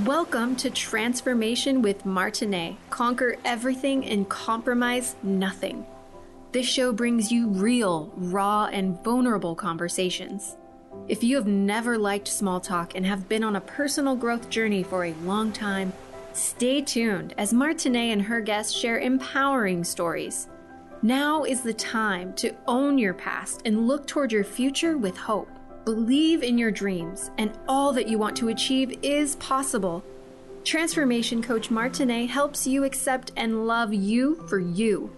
Welcome to Transformation with Martine. Conquer everything and compromise nothing. This show brings you real, raw, and vulnerable conversations. If you have never liked small talk and have been on a personal growth journey for a long time, stay tuned as Martine and her guests share empowering stories. Now is the time to own your past and look toward your future with hope. Believe in your dreams, and all that you want to achieve is possible. Transformation Coach Martine helps you accept and love you for you.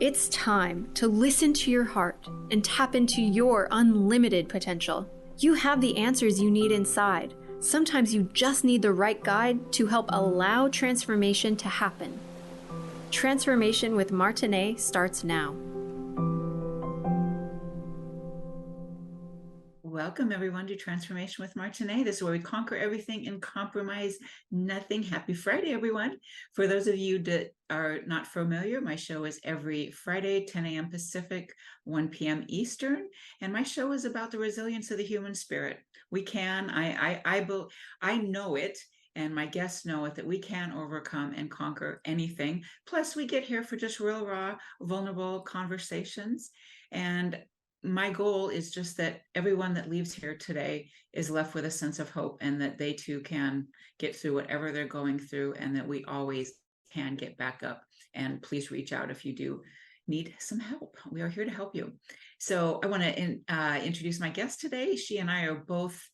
It's time to listen to your heart and tap into your unlimited potential. You have the answers you need inside. Sometimes you just need the right guide to help allow transformation to happen. Transformation with Martine starts now. Welcome, everyone, to Transformation with Martine. This is where we conquer everything and compromise nothing. Happy Friday, everyone. For those of you that are not familiar, my show is every Friday, 10 a.m. Pacific, 1 p.m. Eastern. And my show is about the resilience of the human spirit. We can, I know it, and my guests know it, that we can overcome and conquer anything. Plus, we get here for just real, raw, vulnerable conversations. And my goal is just that everyone that leaves here today is left with a sense of hope, and that they too can get through whatever they're going through, and that we always can get back up. And please reach out if you do need some help. We are here to help you. So I want to introduce my guest today. She and I are both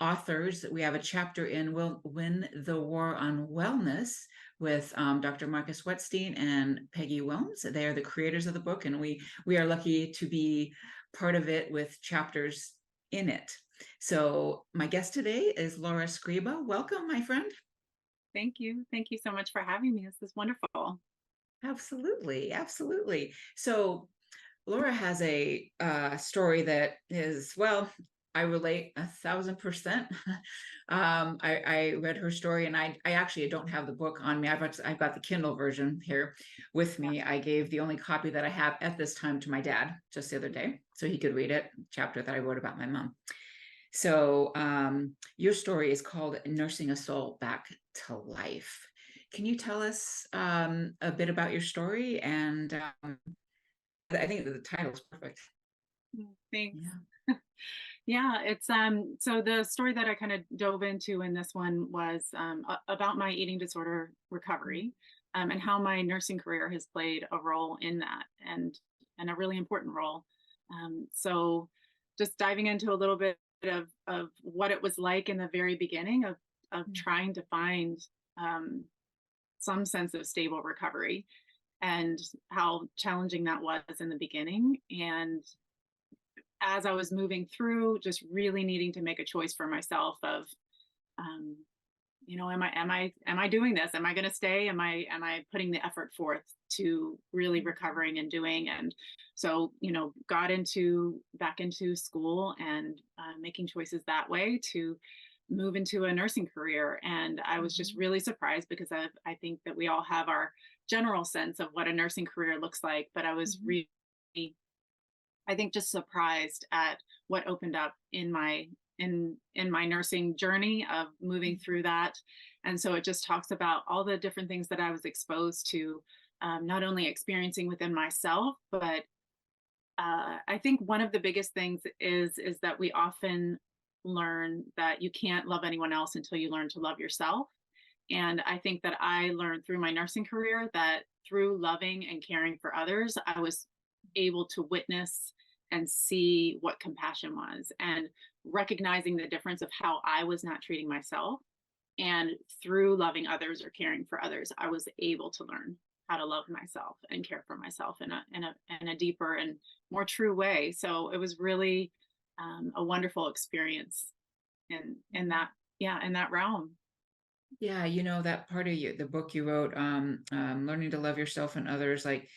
authors. We have a chapter in We'll Win the War on Wellness with Dr. Marcus Wetstein and Peggy Wilms. They are the creators of the book, and we are lucky to be part of it with chapters in it. So my guest today is Lara Scriba. Welcome, my friend. Thank you. Thank you so much for having me. This is wonderful. Absolutely. Absolutely. So Laura has a story that is, well, I relate 1,000%. I read her story, and I actually don't have the book on me. I've got the Kindle version here with me. I gave the only copy that I have at this time to my dad just the other day, so he could read it, chapter that I wrote about my mom. So your story is called Nursing a Soul Back to Life. Can you tell us a bit about your story? And I think the title is perfect. Thanks. Yeah, it's so the story that I kind of dove into in this one was about my eating disorder recovery, and how my nursing career has played a role in that, and a really important role. So just diving into a little bit of what it was like in the very beginning of trying to find some sense of stable recovery, and how challenging that was in the beginning. And as I was moving through, just really needing to make a choice for myself of, am I doing this? Am I going to stay? Am I putting the effort forth to really recovering and doing? And so, got back into school, and making choices that way to move into a nursing career. And I was just really surprised, because I think that we all have our general sense of what a nursing career looks like, but I was really, I think, just surprised at what opened up in my nursing journey of moving through that. And so it just talks about all the different things that I was exposed to, not only experiencing within myself, but I think one of the biggest things is that we often learn that you can't love anyone else until you learn to love yourself. And I think that I learned through my nursing career that through loving and caring for others, I was able to witness and see what compassion was, and recognizing the difference of how I was not treating myself. And through loving others or caring for others, I was able to learn how to love myself and care for myself in a deeper and more true way. So it was really a wonderful experience in that realm. Yeah, that part of the book you wrote, learning to love yourself and others, like,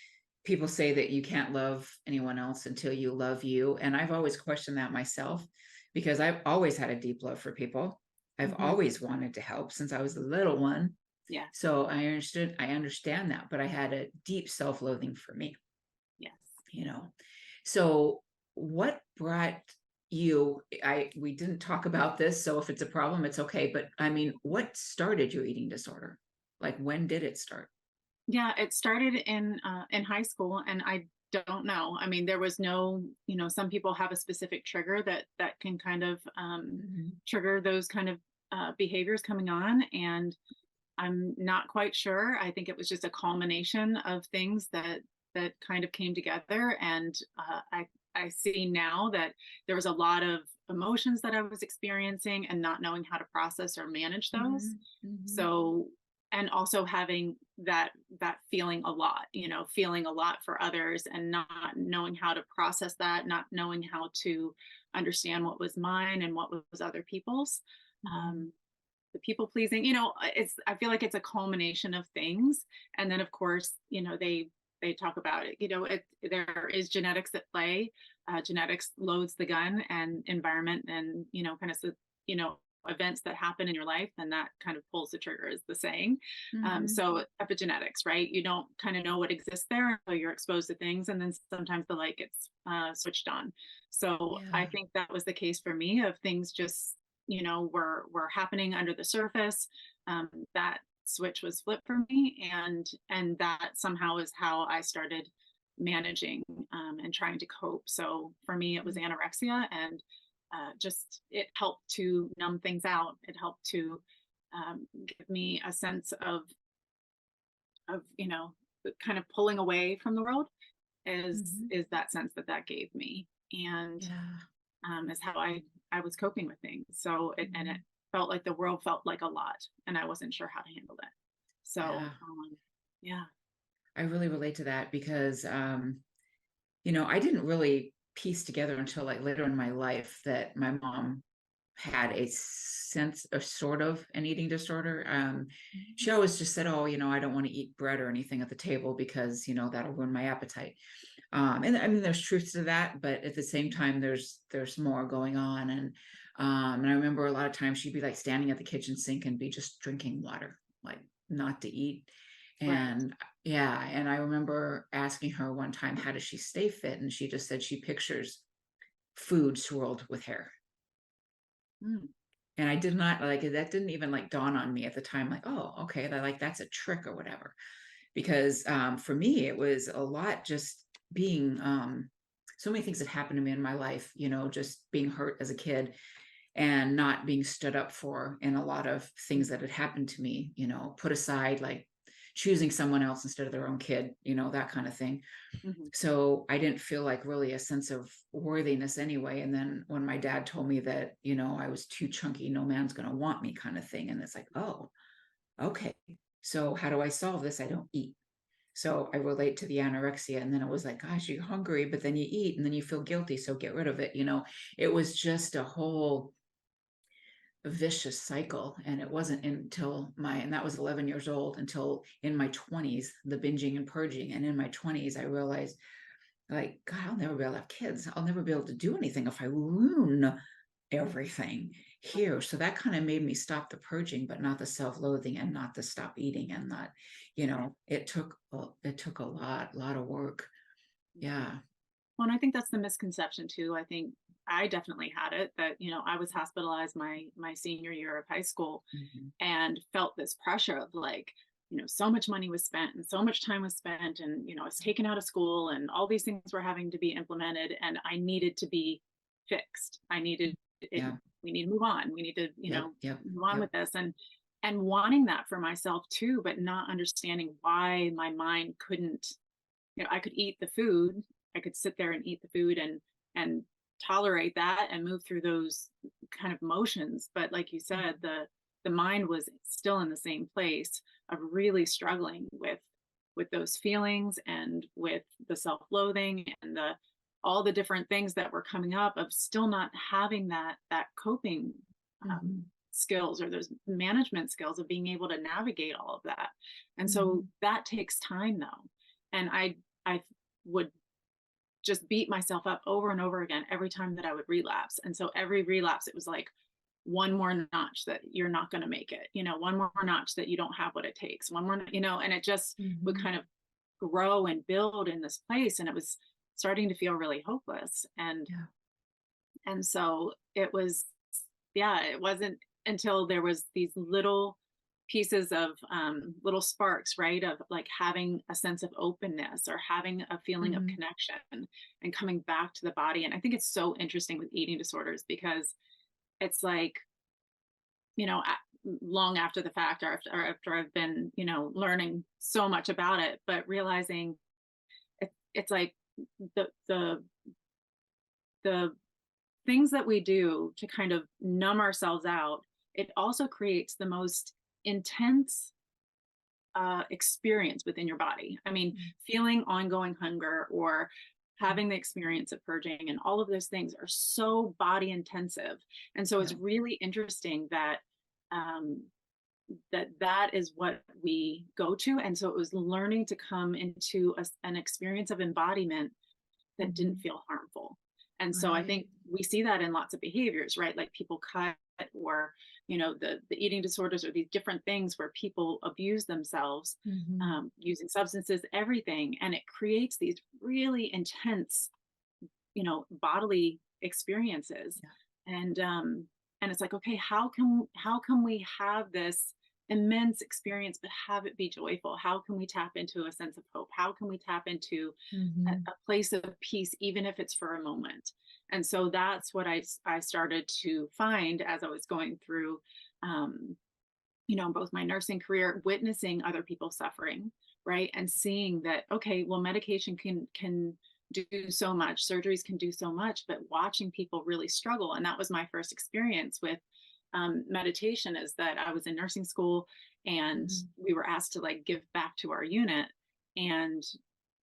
people say that you can't love anyone else until you love you. And I've always questioned that myself, because I've always had a deep love for people. I've always wanted to help since I was a little one. Yeah. So I understand that, but I had a deep self-loathing for me. Yes. So what brought we didn't talk about this, so if it's a problem, it's okay. But I mean, what started your eating disorder? Like, when did it start? Yeah, it started in high school, and I don't know. I mean, there was no, some people have a specific trigger that can kind of Mhm. trigger those kind of behaviors coming on, and I'm not quite sure. I think it was just a culmination of things that kind of came together, and I see now that there was a lot of emotions that I was experiencing and not knowing how to process or manage those. Mhm. Mhm. So, and also having that feeling a lot, feeling a lot for others and not knowing how to process that, not knowing how to understand what was mine and what was other people's. Mhm. Um, the people pleasing, I feel like it's a culmination of things. And then of course, they talk about it, there is genetics at play. Genetics loads the gun, and environment, and kind of events that happen in your life, and that kind of pulls the trigger, is the saying. Mhm. So epigenetics, right? You don't kind of know what exists there until you're exposed to things, and then sometimes the light gets switched on. So I Yeah. think that was the case for me, of things just were happening under the surface. That switch was flipped for me, and that somehow is how I started managing and trying to cope. So for me, it was anorexia, and just it helped to numb things out. It helped to give me a sense of kind of pulling away from the world, Mhm. is that sense that gave me, and Yeah. is how I was coping with things. So it Mhm. felt like the world felt like a lot, and I wasn't sure how to handle it. So Yeah. yeah. I really relate to that because, I didn't really piece together until like later in my life that my mom had a sense of sort of an eating disorder. She always just said, "Oh, I don't want to eat bread or anything at the table because, that'll ruin my appetite." And I mean, there's truth to that, but at the same time, there's more going on. And I remember a lot of times she'd be like standing at the kitchen sink and be just drinking water, like not to eat. Right. And yeah, and I remember asking her one time, how does she stay fit? And she just said she pictures food swirled with hair. Mm. And I did not like it. That didn't even like dawn on me at the time, like, oh, okay, that's a trick or whatever. Because for me, it was a lot just being so many things that happened to me in my life, just being hurt as a kid and not being stood up for, and a lot of things that had happened to me, put aside, like choosing someone else instead of their own kid, that kind of thing. Mm-hmm. So I didn't feel like really a sense of worthiness anyway. And then when my dad told me that, I was too chunky, no man's going to want me, kind of thing. And it's like, oh, okay. So how do I solve this? I don't eat. So I relate to the anorexia. And then it was like, gosh, you're hungry, but then you eat and then you feel guilty. So get rid of it. It was just a whole vicious cycle. And it wasn't until and that was 11 years old, until in my 20s, the binging and purging. And in my 20s, I realized, like, God, I'll never be able to have kids. I'll never be able to do anything if I ruin everything here. So that kind of made me stop the purging, but not the self-loathing, and not to stop eating, and not, it took a lot of work. Yeah. Well, and I think that's the misconception too. I think I definitely had it, that I was hospitalized my senior year of high school, Mhm. and felt this pressure of like, so much money was spent and so much time was spent, and I was taken out of school, and all these things were having to be implemented, and I needed to be fixed. I needed it. Yeah. We need to move on. We need to Yep. Yep. move on Yep. with this, and wanting that for myself too, but not understanding why my mind couldn't. I could eat the food. I could sit there and eat the food, and tolerate that and move through those kind of motions. But like you said, the mind was still in the same place of really struggling with those feelings, and with the self-loathing, and the all the different things that were coming up, of still not having that coping Mhm. skills, or those management skills of being able to navigate all of that. And so Mhm. that takes time though. And I would just beat myself up over and over again every time that I would relapse. And so every relapse, it was like one more notch that you're not going to make it, one more notch that you don't have what it takes, one more, and it just would Mhm. kind of grow and build in this place. And it was starting to feel really hopeless. Yeah. And so it was, yeah, it wasn't until there was these little pieces of little sparks, right? Of like having a sense of openness or having a feeling of connection and coming back to the body. And I think it's so interesting with eating disorders because it's like, long after the fact or after I've been, learning so much about it, but realizing it's like the, the, the things that we do to kind of numb ourselves out, it also creates the most intense experience within your body. I mean, feeling ongoing hunger or having the experience of purging and all of those things are so body intensive. And so it's really interesting that that is what we go to. And so it was learning to come into an experience of embodiment that didn't feel harmful. And so I think we see that in lots of behaviors, right? Like people cut or, the eating disorders or these different things where people abuse themselves using substances, everything. And it creates these really intense, bodily experiences. And it's like, okay, how can we have this immense experience, but have it be joyful? How can we tap into a sense of hope? How can we tap into a place of peace, even if it's for a moment? And so that's what I started to find as I was going through, both my nursing career, witnessing other people suffering, right? And seeing that, okay, well, medication can do so much, surgeries can do so much, but watching people really struggle. And that was my first experience with meditation, is that I was in nursing school and we were asked to like give back to our unit. And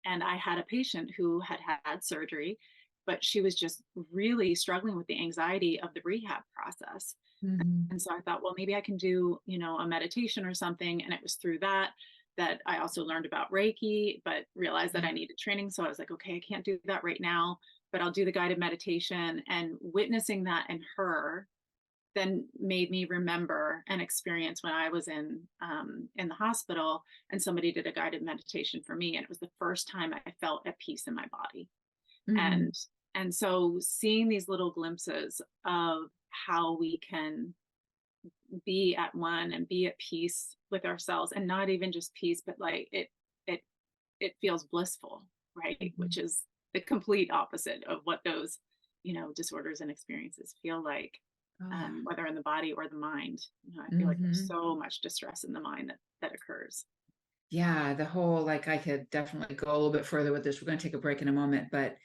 I had a patient who had had surgery, but she was just really struggling with the anxiety of the rehab process. And so I thought, well, maybe I can do, a meditation or something. And it was through that I also learned about Reiki, but realized that I needed training. So I was like, okay, I can't do that right now, but I'll do the guided meditation. And witnessing that in her then made me remember an experience when I was in the hospital and somebody did a guided meditation for me. And it was the first time I felt at peace in my body. And so seeing these little glimpses of how we can be at one and be at peace with ourselves, and not even just peace, but like it feels blissful, right? Which is the complete opposite of what those, disorders and experiences feel like, whether in the body or the mind. I feel like there's so much distress in the mind that occurs. Yeah, the whole, like, I could definitely go a little bit further with this. We're going to take a break in a moment, but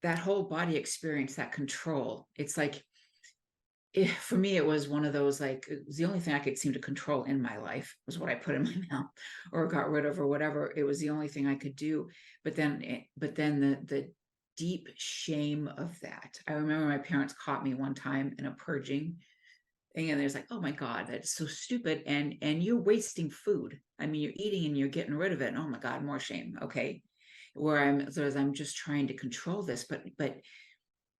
that whole body experience, that control, it's like, for me, it was one of those, like, it was the only thing I could seem to control in my life was what I put in my mouth or got rid of or whatever. It was the only thing I could do. But then the deep shame of that. I remember my parents caught me one time in a purging thing, and there's like, oh my God, that's so stupid. And you're wasting food. I mean, you're eating and you're getting rid of it. And oh my God, more shame. Okay. Where I'm just trying to control this, but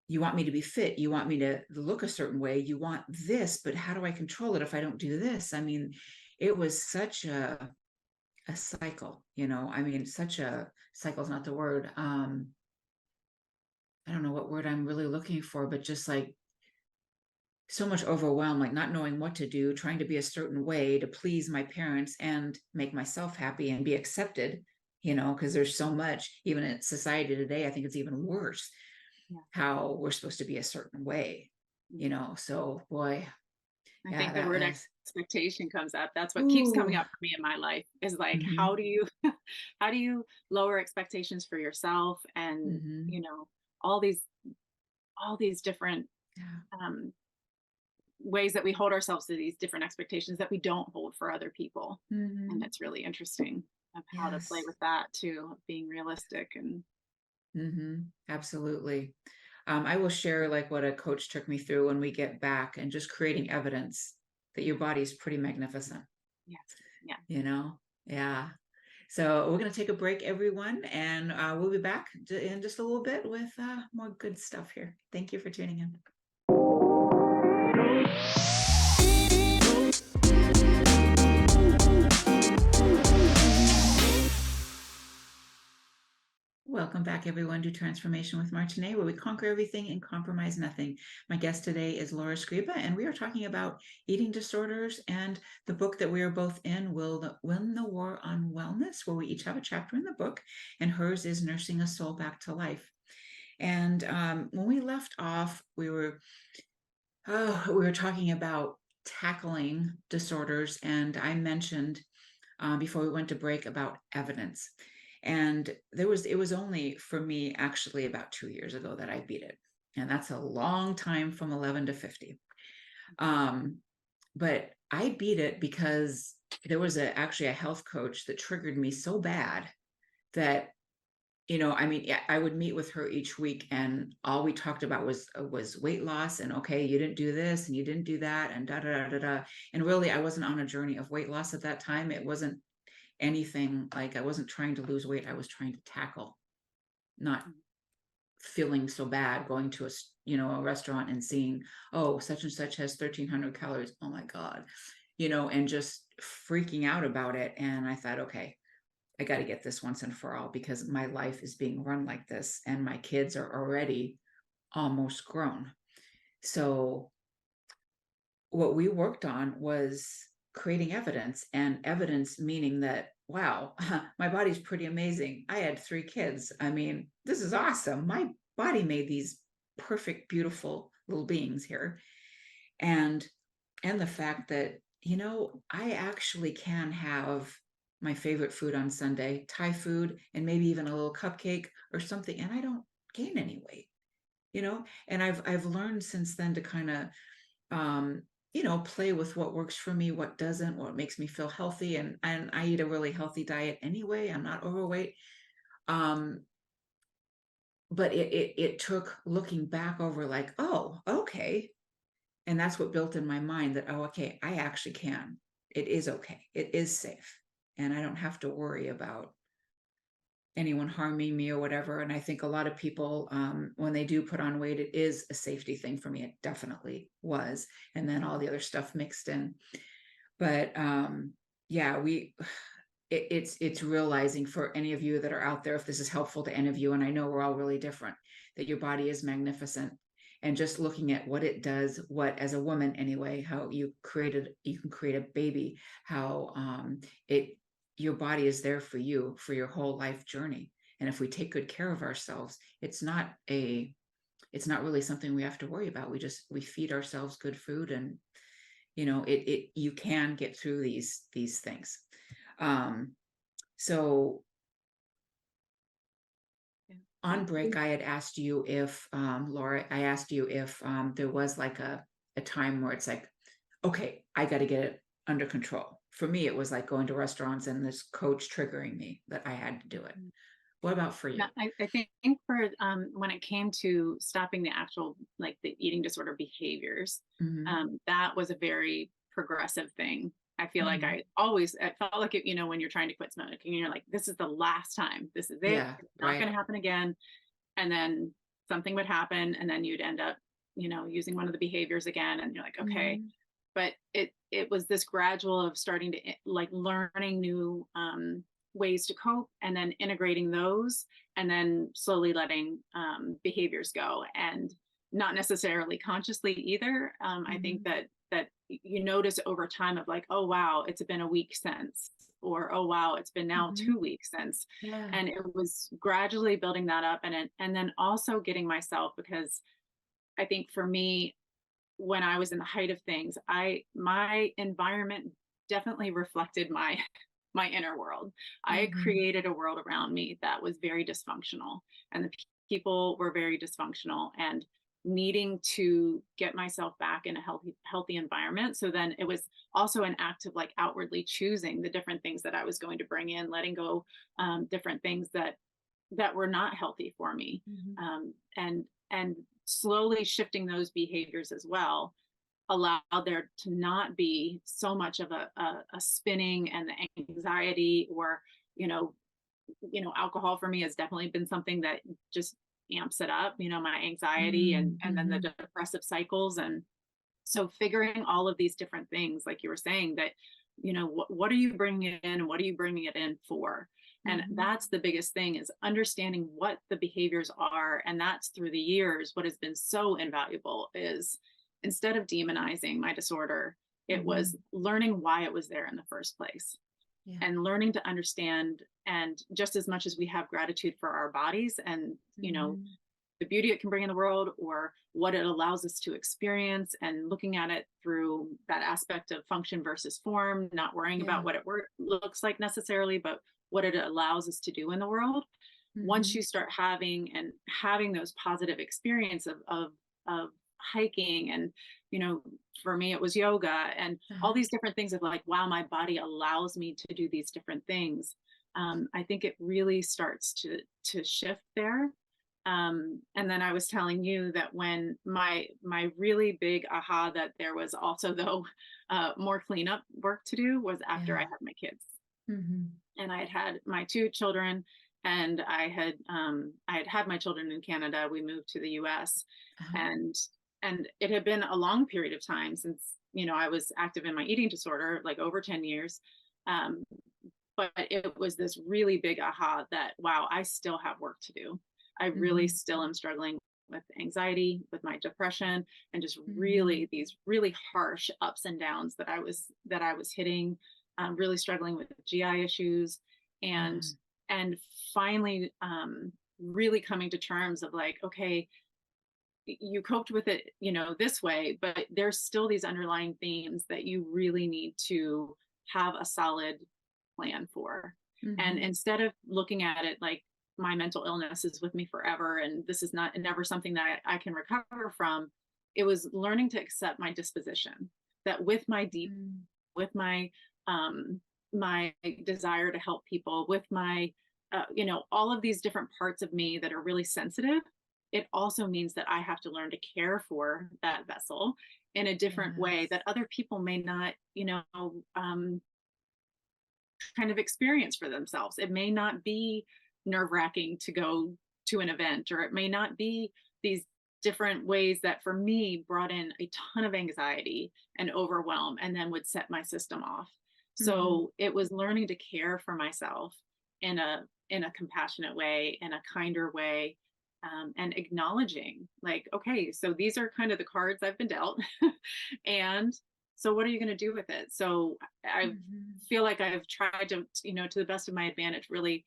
you want me to be fit. You want me to look a certain way. You want this, but how do I control it if I don't do this? I mean, it was such a cycle, I mean, such a cycle is not the word. I don't know what word I'm really looking for, but just like so much overwhelm, like not knowing what to do, trying to be a certain way to please my parents and make myself happy and be accepted, because there's so much, even in society today, I think it's even worse how we're supposed to be a certain way, so boy. I think the word expectation comes up. That's what keeps coming up for me in my life, is like, how do you lower expectations for yourself? And, all these different ways that we hold ourselves to these different expectations that we don't hold for other people. And it's really interesting of how to play with that too, being realistic and absolutely. I will share like what a coach took me through when we get back, and just creating evidence that your body is pretty magnificent. Yeah. So we're going to take a break, everyone, and we'll be back in just a little bit with more good stuff here. Thank you for tuning in. Welcome back, back, everyone, to Transformation with Martine, where we conquer everything and compromise nothing. My guest today is Lara Scriba, and we are talking about eating disorders and the book that we are both in, Win the War on Wellness, where we each have a chapter in the book, and hers is Nursing a Soul Back to Life. And when we left off, we were talking about tackling disorders, and I mentioned before we went to break about evidence. And it was only for me actually about 2 years ago that I beat it. And that's a long time from 11 to 50. But I beat it because there was actually a health coach that triggered me so bad that, I would meet with her each week, and all we talked about was weight loss, and okay, you didn't do this and you didn't do that, and da da da da da. And really, I wasn't on a journey of weight loss at that time. It wasn't anything like I wasn't trying to lose weight. I was trying to tackle, not feeling so bad going to a restaurant and seeing, oh, such and such has 1,300 calories. Oh my God, and just freaking out about it. And I thought, okay, I got to get this once and for all, because my life is being run like this and my kids are already almost grown. So what we worked on was creating evidence, and evidence meaning that, wow, my body's pretty amazing. I had 3 kids. I mean, this is awesome. My body made these perfect, beautiful little beings here. And the fact that, I actually can have my favorite food on Sunday, Thai food, and maybe even a little cupcake or something, and I don't gain any weight, and I've learned since then to kind of play with what works for me, what doesn't, what makes me feel healthy. And I eat a really healthy diet anyway. I'm not overweight. But it took looking back over like, oh, okay. And that's what built in my mind that, oh, okay, I actually can. It is okay. It is safe. And I don't have to worry about anyone harming me or whatever. And I think a lot of people, when they do put on weight, it is a safety thing for me. It definitely was. And then all the other stuff mixed in. But yeah, it's realizing, for any of you that are out there, if this is helpful to any of you, and I know we're all really different, that your body is magnificent. And just looking at what it does, what, as a woman anyway, how you can create a baby, how your body is there for you for your whole life journey. And if we take good care of ourselves, it's not really something we have to worry about. We feed ourselves good food, and you can get through these things. So on break, I had asked you if, Lara, there was like a time where it's like, okay, I got to get it under control. For me, it was like going to restaurants and this coach triggering me that I had to do it. What about for you? Yeah, I think for when it came to stopping the actual, like the eating disorder behaviors, that was a very progressive thing. I feel like it felt like it, when you're trying to quit smoking, and you're like, this is the last time, this is it, it's not going to happen again. And then something would happen, and then you'd end up, using one of the behaviors again. And you're like, okay. But it was this gradual of starting to like learning new ways to cope, and then integrating those, and then slowly letting behaviors go, and not necessarily consciously either. I think that you notice over time of like, oh wow, it's been a week since, or oh wow, it's been now 2 weeks since. And it was gradually building that up, and then also getting myself, because I think for me, when I was in the height of things, my environment definitely reflected my inner world. I had created a world around me that was very dysfunctional, and the people were very dysfunctional, and needing to get myself back in a healthy environment. So then it was also an act of like outwardly choosing the different things that I was going to bring in, letting go different things that were not healthy for me, and slowly shifting those behaviors as well, allow there to not be so much of a spinning and the anxiety, or alcohol for me has definitely been something that just amps it up, my anxiety, and then the depressive cycles. And so figuring all of these different things, like you were saying, that what are you bringing it in and what are you bringing it in for? And that's the biggest thing, is understanding what the behaviors are. And that's through the years, what has been so invaluable is, instead of demonizing my disorder, it was learning why it was there in the first place. Yeah. And learning to understand, and just as much as we have gratitude for our bodies and, the beauty it can bring in the world, or what it allows us to experience, and looking at it through that aspect of function versus form, not worrying about what it looks like necessarily, but what it allows us to do in the world. Once you start having those positive experience of hiking, and for me it was yoga, and all these different things of like, wow, my body allows me to do these different things. I think it really starts to shift there. And then I was telling you that when my really big aha, that there was also, though, more cleanup work to do, was after I had my kids. And I had my 2 children, and I had my children in Canada. We moved to the US, and it had been a long period of time since, I was active in my eating disorder, like over 10 years. But it was this really big aha that, wow, I still have work to do. I really still am struggling with anxiety, with my depression, and just really these really harsh ups and downs that I was hitting, really struggling with GI issues, and finally really coming to terms of like, okay, you coped with it, this way, but there's still these underlying themes that you really need to have a solid plan for. And instead of looking at it like, my mental illness is with me forever, and this is never something that I can recover from, it was learning to accept my disposition, that with my with my my desire to help people, with my all of these different parts of me that are really sensitive, it also means that I have to learn to care for that vessel in a different way that other people may not kind of experience for themselves. It may not be nerve-wracking to go to an event, or it may not be these different ways that for me brought in a ton of anxiety and overwhelm, and then would set my system off. So it was learning to care for myself in a compassionate way, in a kinder way, and acknowledging like, okay, so these are kind of the cards I've been dealt. And so what are you going to do with it? So I feel like I've tried to, to the best of my advantage, really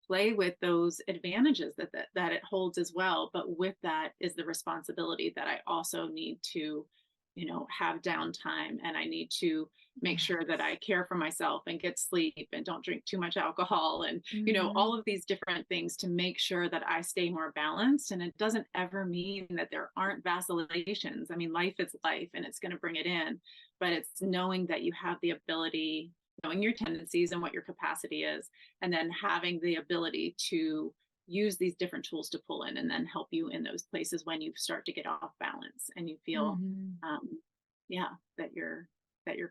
play with those advantages that it holds as well. But with that is the responsibility that I also need to, have downtime, and I need to make sure that I care for myself and get sleep and don't drink too much alcohol, and, all of these different things to make sure that I stay more balanced. And it doesn't ever mean that there aren't vacillations. I mean, life is life, and it's going to bring it in, but it's knowing that you have the ability, knowing your tendencies and what your capacity is, and then having the ability to use these different tools to pull in and then help you in those places when you start to get off balance and you feel that you're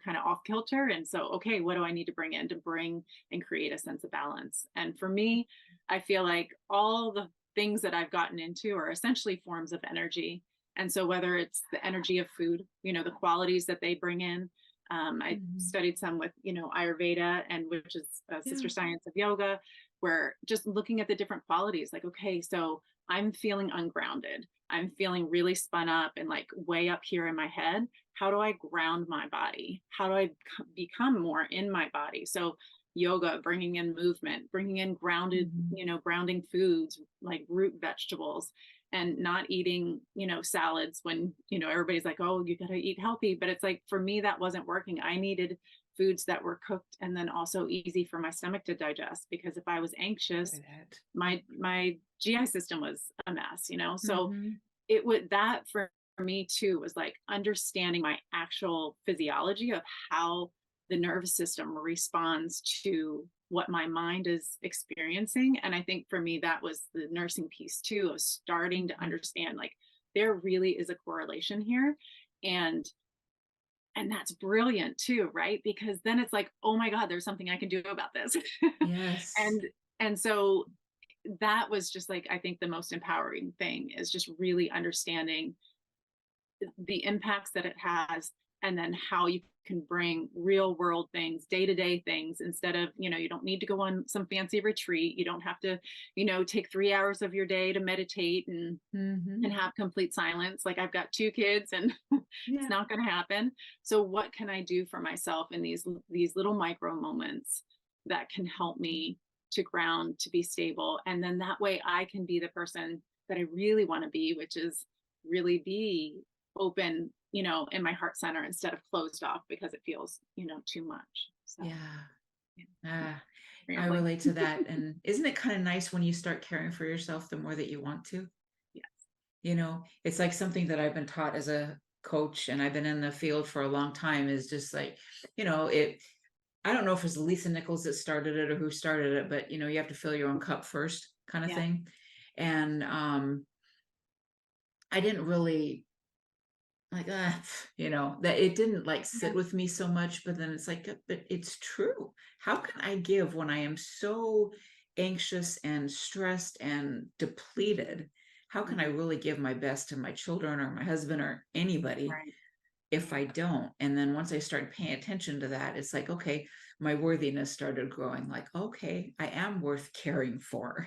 kind of off kilter. And so, okay, what do I need to bring in to bring and create a sense of balance? And for me, I feel like all the things that I've gotten into are essentially forms of energy. And so whether it's the energy of food, the qualities that they bring in, I studied some with, Ayurveda, and which is a sister science of yoga, where just looking at the different qualities, like, okay, so I'm feeling ungrounded. I'm feeling really spun up and like way up here in my head. How do I ground my body? How do I become more in my body? So yoga, bringing in movement, bringing in grounded, grounding foods like root vegetables, and not eating, salads when, everybody's like, oh, you got to eat healthy. But it's like, for me, that wasn't working. I needed foods that were cooked and then also easy for my stomach to digest, because if I was anxious, my GI system was a mess, so it would, that for me too, was like understanding my actual physiology of how the nervous system responds to what my mind is experiencing. And I think for me, that was the nursing piece too, of starting to understand like there really is a correlation here. And that's brilliant too, right? Because then it's like, oh my God, there's something I can do about this. Yes. And so that was just like, I think the most empowering thing is just really understanding the impacts that it has, and then how you can bring real world things, day-to-day things, instead of, you don't need to go on some fancy retreat. You don't have to, take 3 hours of your day to meditate and have complete silence. Like, I've got 2 kids and it's not going to happen. So what can I do for myself in these little micro moments that can help me to ground, to be stable? And then that way I can be the person that I really want to be, which is really be open, in my heart center, instead of closed off because it feels, too much. So, I relate to that. And isn't it kind of nice when you start caring for yourself the more that you want to? Yes. It's like something that I've been taught as a coach, and I've been in the field for a long time, is just like, I don't know if it's Lisa Nichols that started it or who started it, but you have to fill your own cup first, kind of thing. And I didn't really like, that it didn't like sit with me so much, but then it's like, but it's true. How can I give when I am so anxious and stressed and depleted? How can I really give my best to my children or my husband or anybody if I don't? And then once I started paying attention to that, it's like, okay, my worthiness started growing, like, okay, I am worth caring for,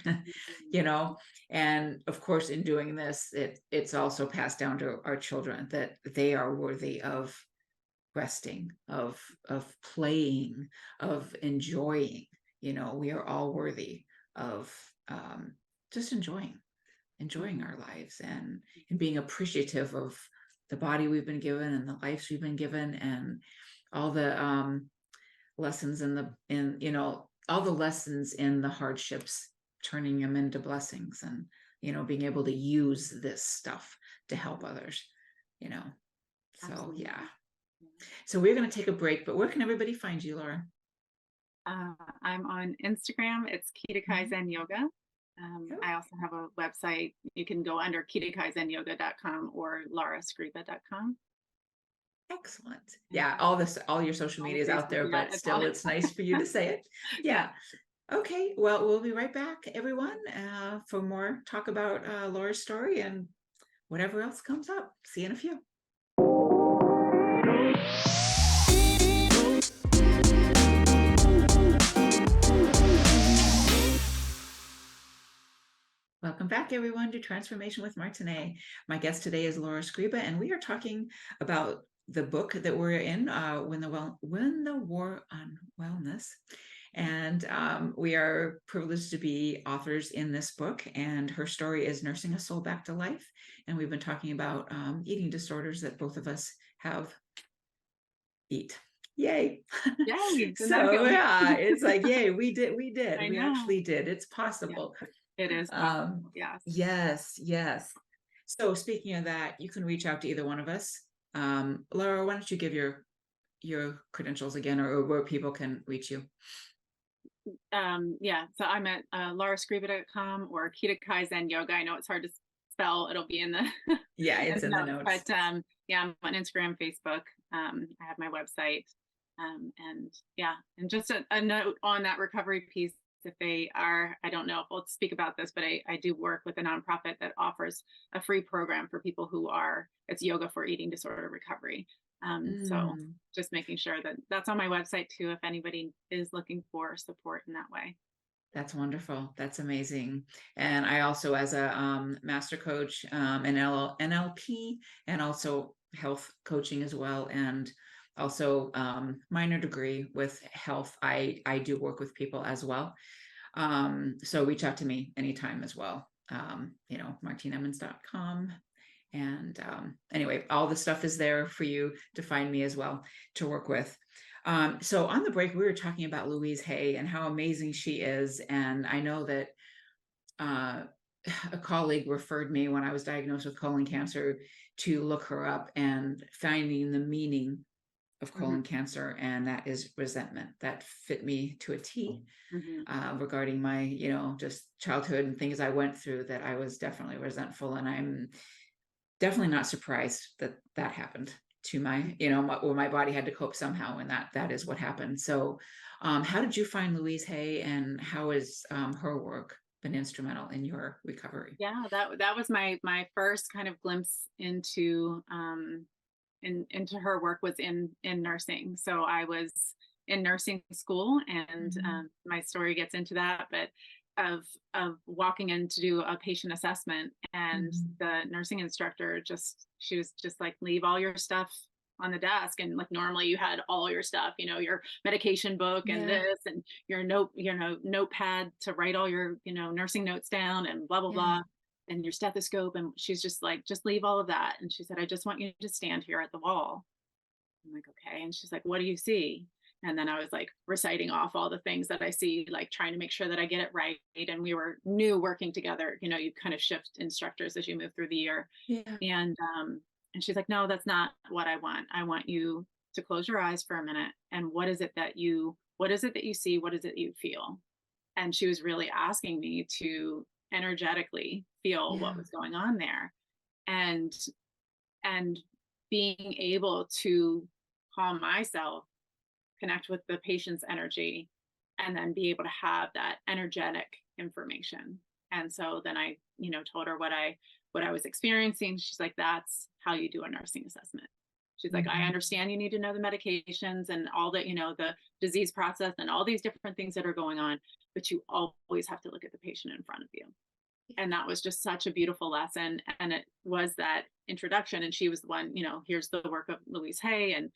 and of course, in doing this, it's also passed down to our children that they are worthy of resting, of playing, of enjoying. We are all worthy of just enjoying our lives, and being appreciative of the body we've been given and the lives we've been given, and all the lessons all the lessons in the hardships, turning them into blessings, and being able to use this stuff to help others. So Absolutely. So we're going to take a break, but where can everybody find you, Lara? I'm on Instagram. It's Kita Kaizen Yoga. I also have a website. You can go under kitakaizenyoga.com or larascriba.com. Excellent. Yeah, all your social media is out there, but still, it's nice for you to say it. Yeah. Okay. Well, we'll be right back, everyone, for more talk about Lara's story and whatever else comes up. See you in a few. Welcome back, everyone, to Transformation with Martine. My guest today is Lara Scriba, and we are talking about the book that we're in, Win the War on Wellness. And we are privileged to be authors in this book, and her story is Nursing a Soul Back to Life. And we've been talking about eating disorders that both of us have eat. Yay. Yay. So yeah, it's like, yay, we did. We actually did. It's possible. Yeah, it is possible. Yes. So speaking of that, you can reach out to either one of us. Lara, why don't you give your credentials again, or where people can reach you? So I'm at larascriba.com or Kita Kaizen Yoga. I know it's hard to spell. It'll be in the it's in the notes. But I'm on Instagram, Facebook. I have my website, and just a note on that recovery piece. If they are, I don't know if we'll speak about this, but I do work with a nonprofit that offers a free program for people who it's yoga for eating disorder recovery. So just making sure that that's on my website too, if anybody is looking for support in that way. That's wonderful. That's amazing. And I also, as a master coach, an NLP, and also health coaching as well, and also minor degree with health. I do work with people as well. So reach out to me anytime as well. MartineEmmons.com. And anyway, all the stuff is there for you to find me as well, to work with. So on the break, we were talking about Louise Hay and how amazing she is. And I know that a colleague referred me when I was diagnosed with colon cancer to look her up, and finding the meaning of colon cancer, and that is resentment. That fit me to a T, regarding my, just childhood and things I went through, that I was definitely resentful. And I'm definitely not surprised that happened to my, where my body had to cope somehow, and that is what happened. So how did you find Louise Hay, and how has her work been instrumental in your recovery? Yeah, that was my first kind of glimpse into into her work was in nursing. So I was in nursing school, and my story gets into that, but of walking in to do a patient assessment, and the nursing instructor she was just like, leave all your stuff on the desk. And like, normally you had all your stuff, your medication book and this, and your notepad to write all your, nursing notes down, and blah, blah, blah, and your stethoscope. And she's just like, just leave all of that. And she said, I just want you to stand here at the wall. I'm like, okay. And she's like, what do you see? And then I was like reciting off all the things that I see, like trying to make sure that I get it right. And we were new working together. You kind of shift instructors as you move through the year. And she's like, no, that's not what I want. I want you to close your eyes for a minute. And what is it that you see? What is it you feel? And she was really asking me to energetically feel what was going on there. And being able to calm myself, connect with the patient's energy, and then be able to have that energetic information. And so then I, told her what I was experiencing. She's like, that's how you do a nursing assessment. She's like, I understand you need to know the medications and all that, the disease process and all these different things that are going on, but you always have to look at the patient in front of you. And that was just such a beautiful lesson. And it was that introduction. And she was the one, here's the work of Louise Hay, and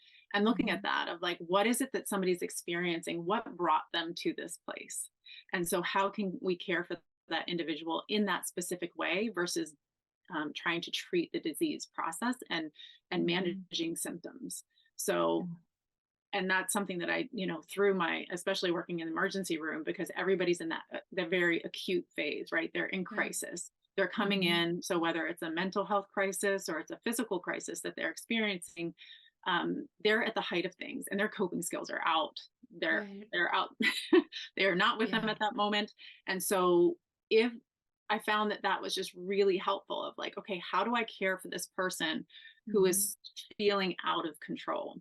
looking at that of like, what is it that somebody's experiencing? What brought them to this place? And so how can we care for that individual in that specific way versus trying to treat the disease process and managing symptoms. So, and that's something that I, through especially working in the emergency room, because everybody's in that, the very acute phase, right? They're in crisis. They're coming in. So whether it's a mental health crisis or it's a physical crisis that they're experiencing, they're at the height of things, and their coping skills are out. They're out. They're not with them at that moment. And so if I found that was just really helpful of like, okay, how do I care for this person who is feeling out of control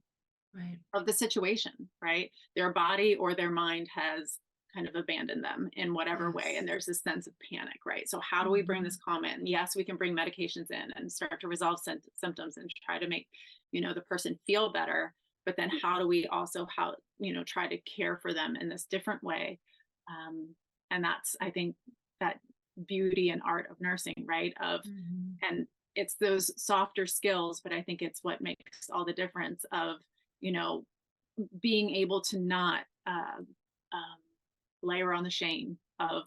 of the situation, right? Their body or their mind has kind of abandoned them in whatever way. And there's this sense of panic, right? So how do we bring this calm in? Yes, we can bring medications in and start to resolve symptoms and try to make, the person feel better. But then how do we also try to care for them in this different way? And that's, I think, that beauty and art of nursing, right? And it's those softer skills, but I think it's what makes all the difference of, being able to not layer on the shame of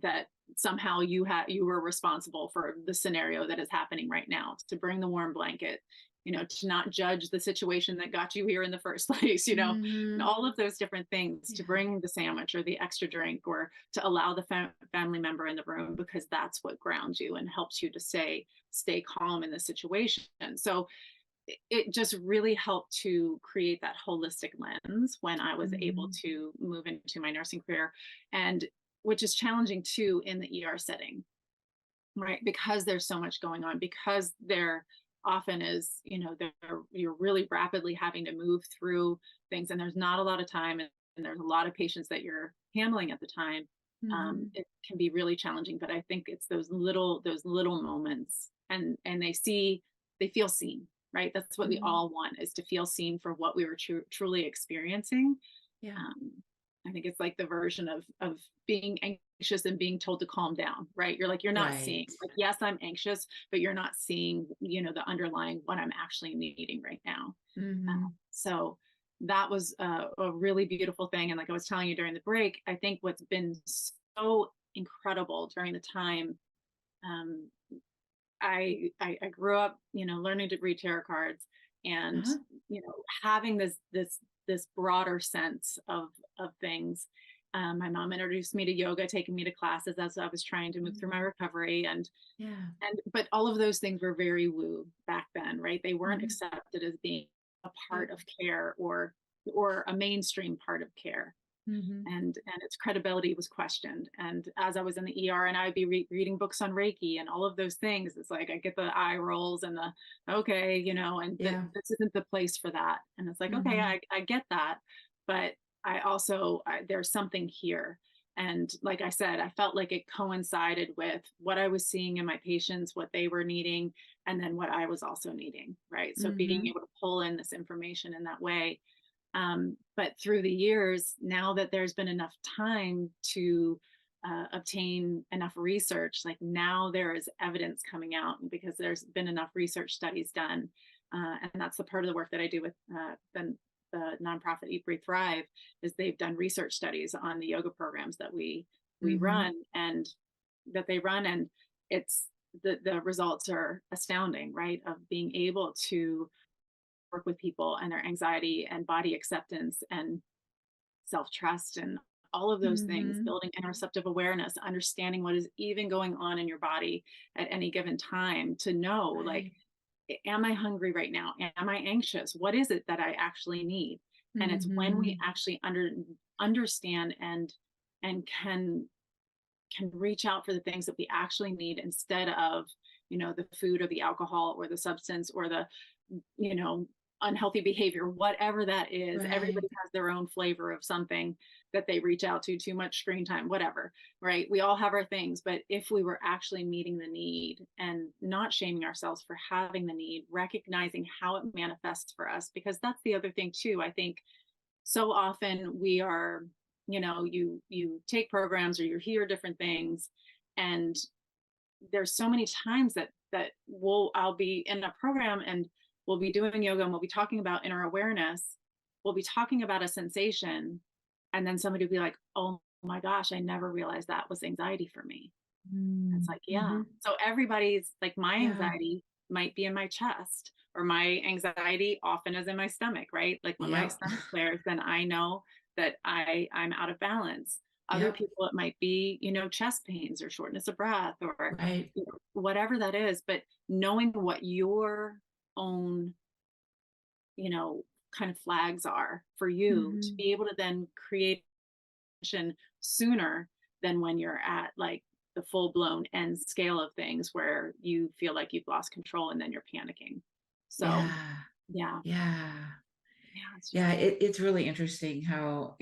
that somehow you were responsible for the scenario that is happening right now, to bring the warm blanket, to not judge the situation that got you here in the first place, and all of those different things, to bring the sandwich or the extra drink, or to allow the family member in the room, because that's what grounds you and helps you to stay calm in the situation. So it just really helped to create that holistic lens when I was able to move into my nursing career, and which is challenging too in the ER setting, right? Because there's so much going on, because there often is, you're really rapidly having to move through things, and there's not a lot of time, and there's a lot of patients that you're handling at the time. It can be really challenging, but I think it's those little moments, and they feel seen, right? That's what we all want, is to feel seen for what we were truly experiencing. I think it's like the version of being anxious and being told to calm down, right? You're not seeing, like, yes, I'm anxious, but you're not seeing, the underlying what I'm actually needing right now. So that was a really beautiful thing. And like I was telling you during the break, I think what's been so incredible during the time, I grew up, learning to read tarot cards, and, having this broader sense of things. My mom introduced me to yoga, taking me to classes as I was trying to move through my recovery. But all of those things were very woo back then, right? They weren't accepted as being a part of care or a mainstream part of care. And its credibility was questioned. And as I was in the ER, and I'd be reading books on Reiki and all of those things, it's like I get the eye rolls and the okay, and this isn't the place for that. And it's like, okay, I get that, but I also there's something here. And like I said, I felt like it coincided with what I was seeing in my patients, what they were needing, and then what I was also needing, right? So being able to pull in this information in that way. But through the years, now that there's been enough time to obtain enough research, like now there is evidence coming out because there's been enough research studies done. And that's the part of the work that I do with the nonprofit Eat, Breathe, Thrive, is they've done research studies on the yoga programs that we run and that they run. And it's the results are astounding, right? Of being able to work with people and their anxiety and body acceptance and self-trust and all of those things, building interoceptive awareness, understanding what is even going on in your body at any given time, to know, like, am I hungry right now? Am I anxious? What is it that I actually need? And it's when we actually understand and can reach out for the things that we actually need, instead of, the food or the alcohol or the substance or the, unhealthy behavior, whatever that is. Right. Everybody has their own flavor of something that they reach out to, too much screen time, whatever, right? We all have our things, but if we were actually meeting the need and not shaming ourselves for having the need, recognizing how it manifests for us, because that's the other thing too. I think so often we are, you take programs or you hear different things, and there's so many times that I'll be in a program and we'll be doing yoga and we'll be talking about inner awareness. We'll be talking about a sensation, and then somebody will be like, oh my gosh, I never realized that was anxiety for me. It's like, yeah. So everybody's like, my anxiety might be in my chest, or my anxiety often is in my stomach, right? Like when my stomach flares, then I know that I'm out of balance. Other people, it might be, chest pains or shortness of breath or whatever that is. But knowing what your own, kind of flags are for you, to be able to then create sooner than when you're at like the full-blown end scale of things where you feel like you've lost control and then you're panicking. So it's really interesting how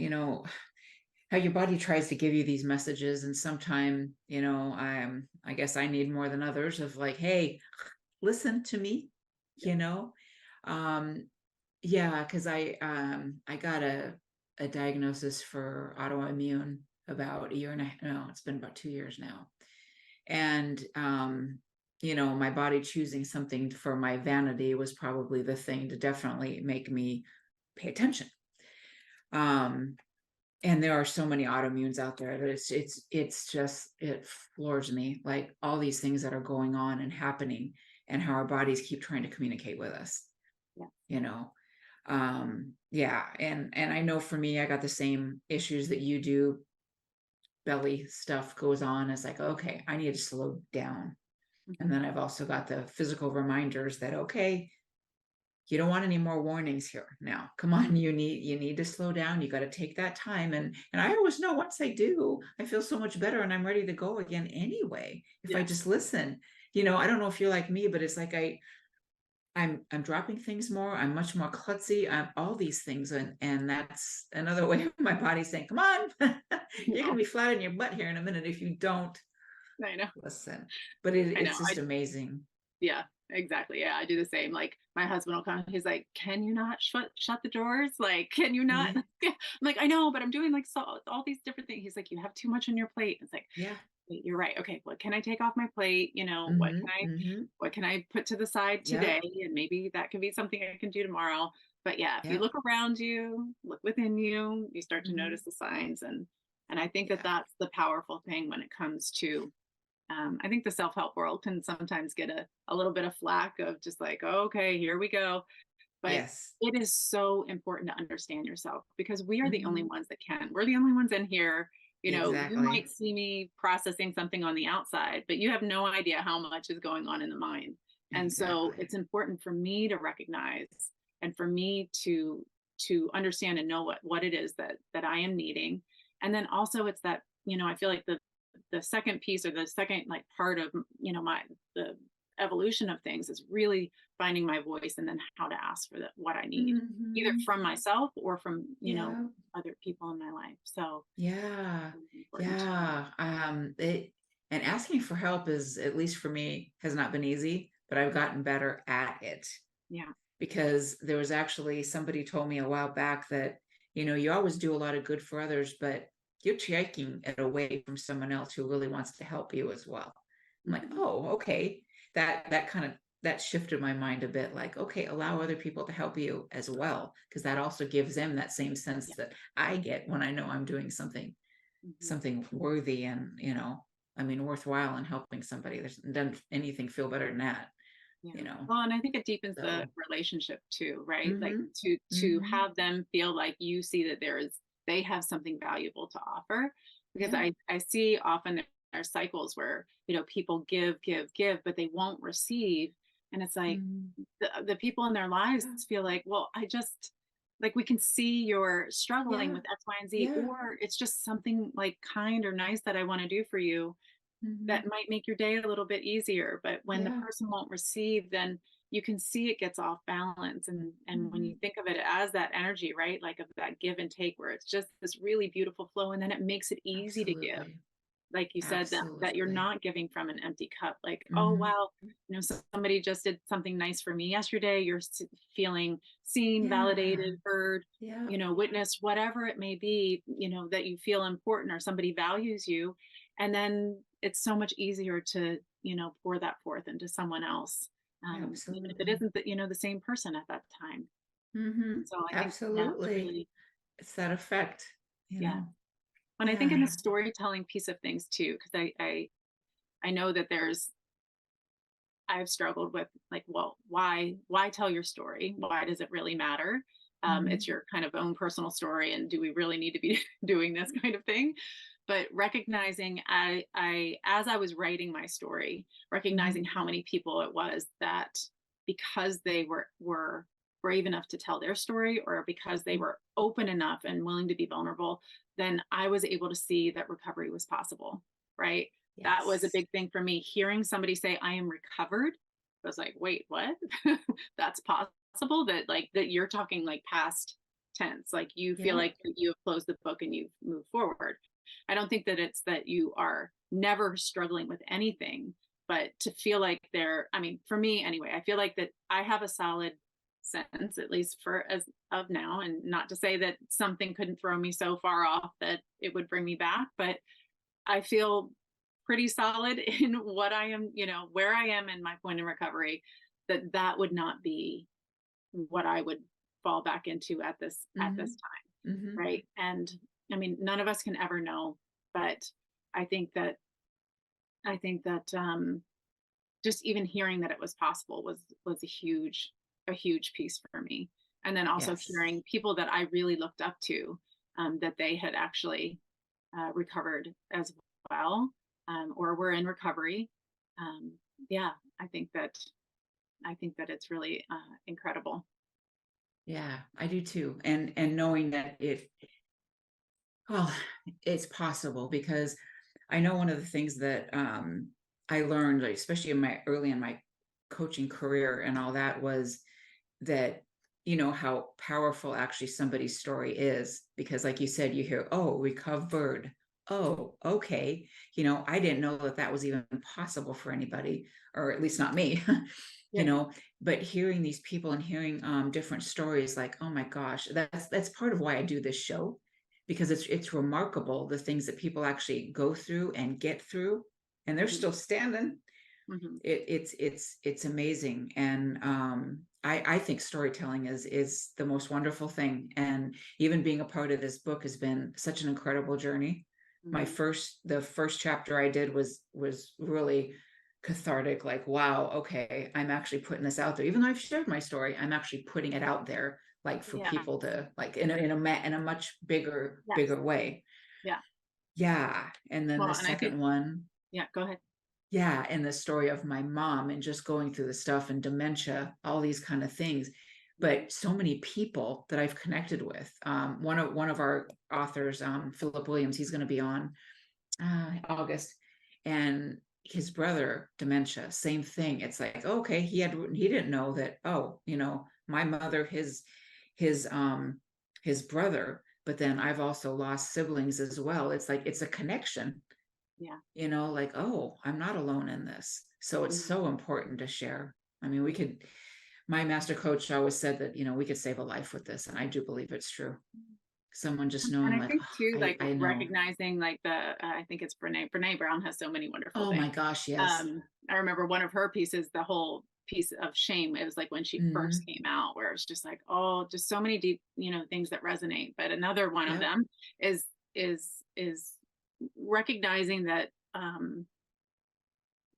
how your body tries to give you these messages, and sometimes I guess I need more than others of like, hey, listen to me, because I got a diagnosis for autoimmune about a year and a half. No, it's been about 2 years now. And, my body choosing something for my vanity was probably the thing to definitely make me pay attention. And there are so many autoimmunes out there that it's just, it floors me, like all these things that are going on and happening, and how our bodies keep trying to communicate with us, and I know for me, I got the same issues that you do. Belly stuff goes on. It's like, okay, I need to slow down. And then I've also got the physical reminders that, okay, you don't want any more warnings here now. Come on, you need to slow down. You got to take that time. And I always know, once I do, I feel so much better and I'm ready to go again anyway, if I just listen. I don't know if you're like me, but it's like I'm dropping things more. I'm much more klutzy. I'm all these things. And that's another way of my body saying, come on, you're going to be flat in your butt here in a minute if you don't listen. But it's just amazing. Yeah, exactly. Yeah, I do the same. Like my husband will come, he's like, can you not shut the doors? Like, can you not? I'm like, I know, but I'm doing like all these different things. He's like, you have too much on your plate. It's like, you're right. Okay, what can I take off my plate? What can I put to the side today? And maybe that can be something I can do tomorrow. But if you look around you, look within you, you start to notice the signs. And I think that that's the powerful thing when it comes to, I think the self-help world can sometimes get a little bit of flack of just like, oh, okay, here we go. But it is so important to understand yourself, because we are the only ones that can. We're the only ones in here. You might see me processing something on the outside, but you have no idea how much is going on in the mind. And so it's important for me to recognize, and for me to understand and know what it is that I am needing. And then also it's that, I feel like the second piece, or the second like part of, the evolution of things is really finding my voice and then how to ask for what I need, either Mhm. from myself or from, Yeah. other people in my life. So Yeah. it's important. Yeah. And asking for help is, at least for me, has not been easy, but I've gotten better at it. Yeah. Because there was actually somebody told me a while back that, you always do a lot of good for others, but you're taking it away from someone else who really wants to help you as well. I'm like, Mhm. oh, okay. That shifted my mind a bit, like, okay, allow other people to help you as well, because that also gives them that same sense Yeah. that I get when I know I'm doing Mhm. something worthy and, I mean, worthwhile in helping somebody. There's done anything feel better than that, Yeah. you know. Well, and I think it deepens the So, relationship too, right? Like mhm, to mhm. have them feel like you see that they have something valuable to offer. Because Yeah. I see often there are cycles where, people give, give, give, but they won't receive. And it's like Mhm. the people in their lives Yeah. feel like, well, I just like we can see you're struggling Yeah. with X, Y, and Z, Yeah. or it's just something like kind or nice that I want to do for you Mhm. that might make your day a little bit easier. But when the Yeah. person won't receive, then you can see it gets off balance. And when you Mhm. think of it as that energy, right? Like of that give and take where it's just this really beautiful flow, and then it makes it easy to give. Absolutely. Like you said, that you're Absolutely. not giving from an empty cup. Like, oh Mhm. wow, somebody just did something nice for me yesterday. You're feeling seen, Yeah. validated, heard, Yeah. witnessed, whatever it may be, that you feel important or somebody values you. And then it's so much easier to, pour that forth into someone else. Even if it Absolutely. isn't the same person at that time. Mhm. So I think that's Absolutely. really, It's that effect, you yeah. know. And I think in the Yeah. storytelling piece of things too, because I know that I've struggled with like, well, why tell your story? Why does it really matter? It's Mhm. your kind of own personal story, and do we really need to be doing this kind of thing? But recognizing, as I was writing my story, recognizing Mhm. how many people it was that, because they were brave enough to tell their story, or because they were open enough and willing to be vulnerable, then I was able to see that recovery was possible, right? That was a Yes. big thing for me. Hearing somebody say, I am recovered, I was like, wait, what? That's possible? That you're talking like past tense, like you feel Yeah. like you have closed the book and you've moved forward. I don't think that it's that you are never struggling with anything, but to feel like I mean, for me anyway, I feel like that I have a solid sense, at least for as of now, and not to say that something couldn't throw me so far off that it would bring me back, but I feel pretty solid in what I am, where I am in my point in recovery, that would not be what I would fall back into at this Mhm. time, Mhm. right? And I mean, none of us can ever know, but I think that just even hearing that it was possible was a huge piece for me. And then also Yes. hearing people that I really looked up to, that they had actually recovered as well, or were in recovery. Um, yeah, I think that it's really incredible. Yeah, I do too. And knowing that well, it's possible, because I know one of the things that I learned, like, especially early in my coaching career and all that, was that, how powerful actually somebody's story is. Because like you said, you hear, oh, recovered. Oh, okay. I didn't know that that was even possible for anybody, or at least not me. you Yeah. know, but hearing these people and hearing different stories, like, oh my gosh, that's part of why I do this show, because it's remarkable the things that people actually go through and get through, and they're Hmm. still standing. Hmm. It's amazing. And I think storytelling is the most wonderful thing. And even being a part of this book has been such an incredible journey. Hmm. The first chapter I did was really cathartic, like, wow, okay, I'm actually putting this out there. Even though I've shared my story, I'm actually putting it out there, like, for Yeah. people to, like, in a much Yes. bigger way. Yeah. Yeah. And then the Well, and I think, second one, yeah, go ahead. yeah, and the story of my mom and just going through the stuff and dementia, all these kind of things. Mhm. But so many people that I've connected with. One of our authors, Philip Williams, he's going to be on August, and his brother, dementia, same thing. It's like, okay, he didn't know that, oh, my mother, his brother, but then I've also lost siblings as well. It's like, it's a connection, Yeah. like, oh, I'm not alone in this. So it's so important to share. I mean, my master coach always said that, we could save a life with this. And I do believe it's true. Someone just And knowing I like, think oh, too, like I know. recognizing like I think it's Brene Brown has so many wonderful Oh things. my gosh, yes. I remember one of her pieces, the whole piece of shame. It was like when she first came out, where it's just like, oh, just so many deep, things that resonate. But another one of them is recognizing that,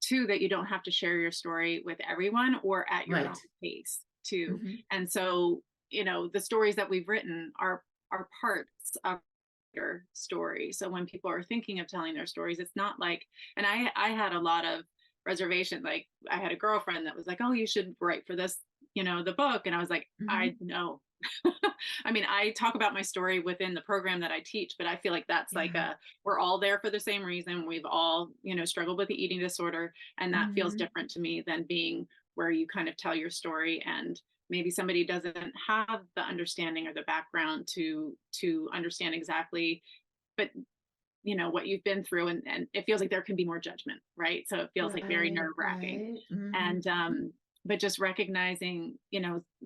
too, that you don't have to share your story with everyone or at your own pace too. And so, the stories that we've written are parts of your story. So when people are thinking of telling their stories, it's not like, and I had a lot of reservation. Like I had a girlfriend that was like, oh, you should write for this, the book. And I was like, I know. I mean, I talk about my story within the program that I teach, but I feel like that's like we're all there for the same reason. We've all, struggled with the eating disorder. And that feels different to me than being where you kind of tell your story and maybe somebody doesn't have the understanding or the background to understand exactly, but what you've been through, and it feels like there can be more judgment, right? So it feels like very nerve-wracking. And but just recognizing,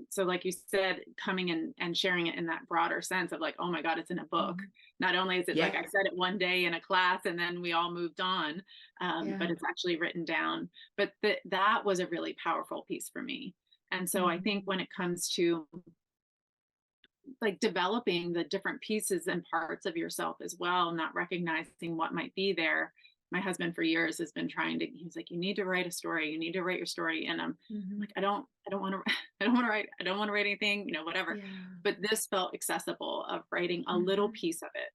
so like you said, coming in and sharing it in that broader sense of like, oh my God, it's in a book. Not only is it like I said it one day in a class and then we all moved on, but it's actually written down. But that was a really powerful piece for me. And so I think when it comes to like developing the different pieces and parts of yourself as well, not recognizing what might be there. My husband for years has been he's like, you need to write a story. You need to write your story. And I'm like, I don't want to, I don't want to write anything, whatever. Yeah. But this felt accessible of writing a little piece of it,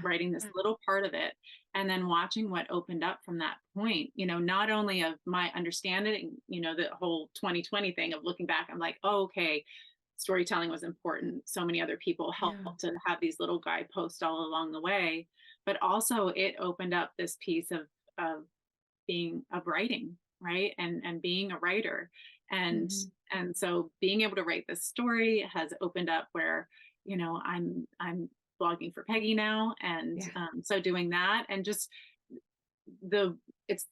writing this little part of it. And then watching what opened up from that point, not only of my understanding, the whole 2020 thing of looking back, I'm like, oh, okay, storytelling was important. So many other people helped to have these little guideposts all along the way, but also it opened up this piece of writing, right? And being a writer. And so being able to write this story has opened up where, I'm blogging for Peggy now. And so doing that and just it's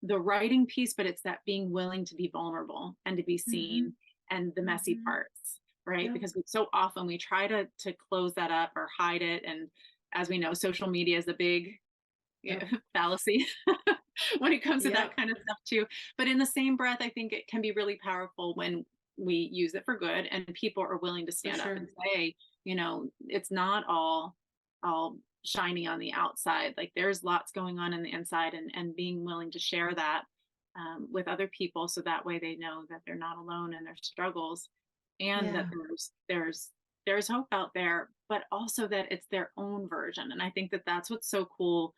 the writing piece, but it's that being willing to be vulnerable and to be seen and the messy parts, right? Because so often we try to close that up or hide it. And as we know, social media is a big fallacy when it comes to that kind of stuff too. But in the same breath, I think it can be really powerful when we use it for good and people are willing to stand up and say, it's not all shiny on the outside. Like there's lots going on the inside, and being willing to share that with other people, so that way they know that they're not alone in their struggles, and that there's hope out there, but also that it's their own version. And I think that that's what's so cool,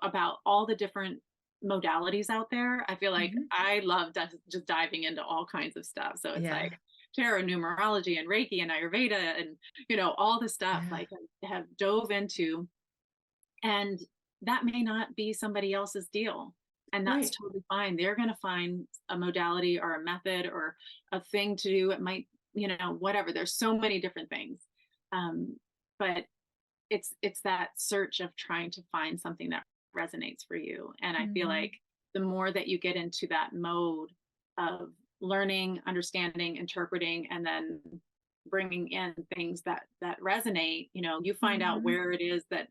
about all the different modalities out there. I feel like I love just diving into all kinds of stuff. So it's like tarot, numerology, and Reiki, and Ayurveda, and all the stuff like I have dove into, and that may not be somebody else's deal. And that's totally fine. They're going to find a modality or a method or a thing to do. It might, whatever. There's so many different things. But it's that search of trying to find something that resonates for you. And I feel like the more that you get into that mode of learning, understanding, interpreting, and then bringing in things that resonate, you find out where it is that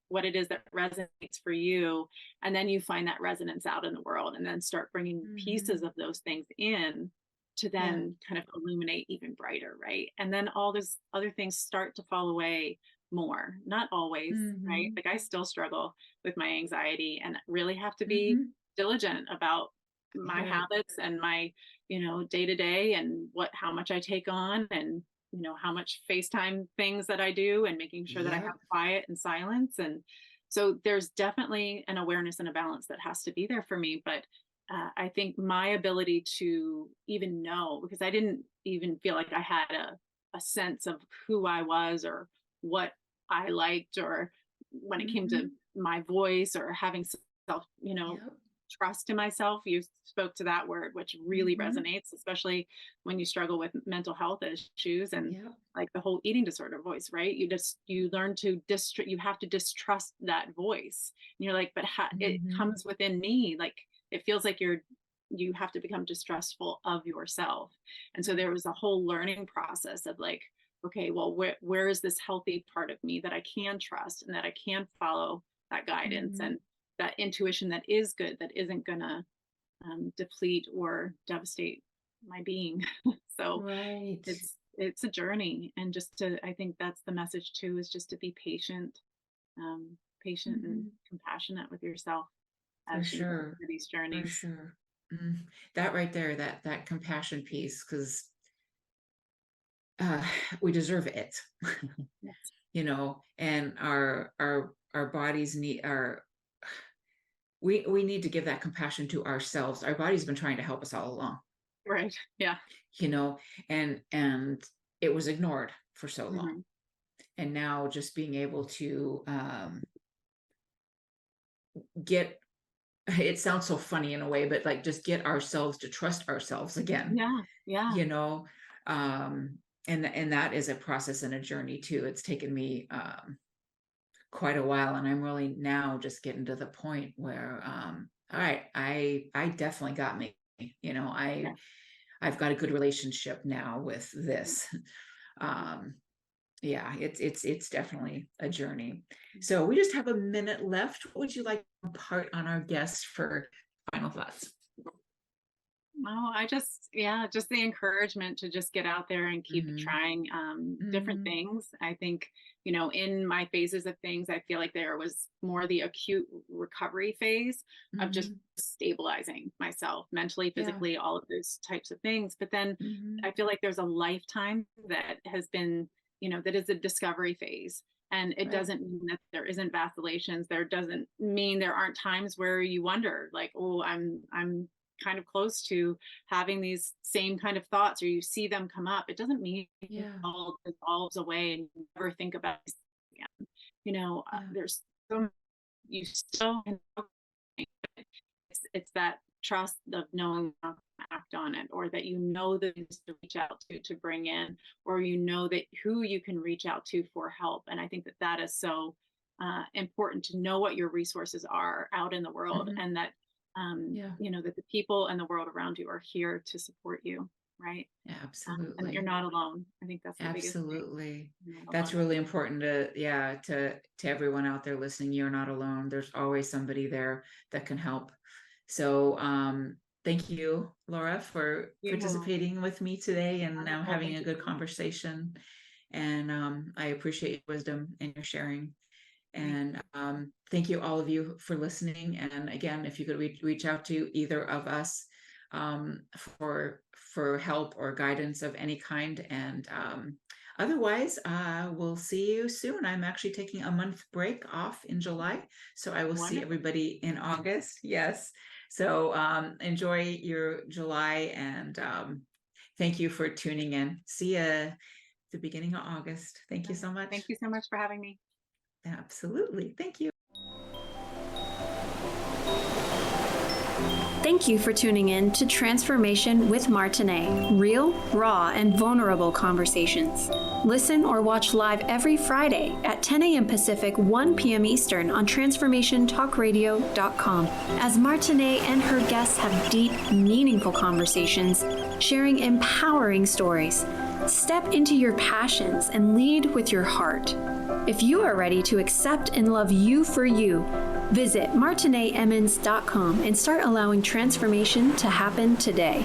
what it is that resonates for you, and then you find that resonance out in the world, and then start bringing pieces of those things in to then kind of illuminate even brighter, right? And then all those other things start to fall away more. Not always, right? Like I still struggle with my anxiety and really have to be diligent about my habits and my day to day, and how much I take on, and how much FaceTime things that I do, and making sure that I have quiet and silence. And so there's definitely an awareness and a balance that has to be there for me. But I think my ability to even know, because I didn't even feel like I had a sense of who I was or what I liked, or when it came to my voice or having self, trust in myself. You spoke to that word, which really resonates, especially when you struggle with mental health issues and like the whole eating disorder voice, right? You learn to you have to distrust that voice. And you're like, but it comes within me. Like, it feels like you have to become distrustful of yourself. And so there was a whole learning process of like, okay, well, where is this healthy part of me that I can trust and that I can follow that guidance and that intuition that is good, that isn't gonna deplete or devastate my being. So it's a journey, and I think that's the message too, is just to be patient and compassionate with yourself as you go through these journeys. For sure. That right there, that compassion piece, because we deserve it. You know, and our bodies need we need to give that compassion to ourselves. Our body's been trying to help us all along. Right. Yeah. You know, and it was ignored for so long. And now just being able to it sounds so funny in a way, but like just get ourselves to trust ourselves again. Yeah. You know, and that is a process and a journey too. It's taken me quite a while, and I'm really now just getting to the point where all right, I definitely got me. You know, I've got a good relationship now with this. Yeah, it's definitely a journey. So we just have a minute left. What would you like to impart on our guests for final thoughts? Oh, just the encouragement to just get out there and keep trying different things. I think, you know, in my phases of things, I feel like there was more the acute recovery phase of just stabilizing myself mentally, physically, all of those types of things. But then I feel like there's a lifetime that has been, you know, that is a discovery phase. And it doesn't mean that there isn't vacillations. There doesn't mean there aren't times where you wonder, like, oh, I'm kind of close to having these same kind of thoughts, or you see them come up. It doesn't mean it all dissolves away and you never think about it again. You know, there's so you still it's that trust of knowing how to act on it, or that you know the things to reach out to bring in, or you know that who you can reach out to for help. And I think that is so important, to know what your resources are out in the world, and that you know, that the people and the world around you are here to support you, right? Yeah, absolutely. And that you're not alone. I think that's the absolutely biggest thing. That's really important to everyone out there listening. You're not alone. There's always somebody there that can help. So thank you, Lara, for participating with me today and having a good conversation. And I appreciate your wisdom and your sharing. And thank you, all of you, for listening. And again, if you could reach out to either of us for help or guidance of any kind. And otherwise, we'll see you soon. I'm actually taking a month break off in July, so I will see everybody in August. Yes. So enjoy your July, and thank you for tuning in. See you at the beginning of August. Thank you so much. Thank you so much for having me. Absolutely. Thank you. Thank you for tuning in to Transformation with Martine, real, raw, and vulnerable conversations. Listen or watch live every Friday at 10 a.m. Pacific, 1 p.m. Eastern on transformationtalkradio.com, as Martine and her guests have deep, meaningful conversations, sharing empowering stories. Step into your passions and lead with your heart. If you are ready to accept and love you for you, visit martineemmons.com and start allowing transformation to happen today.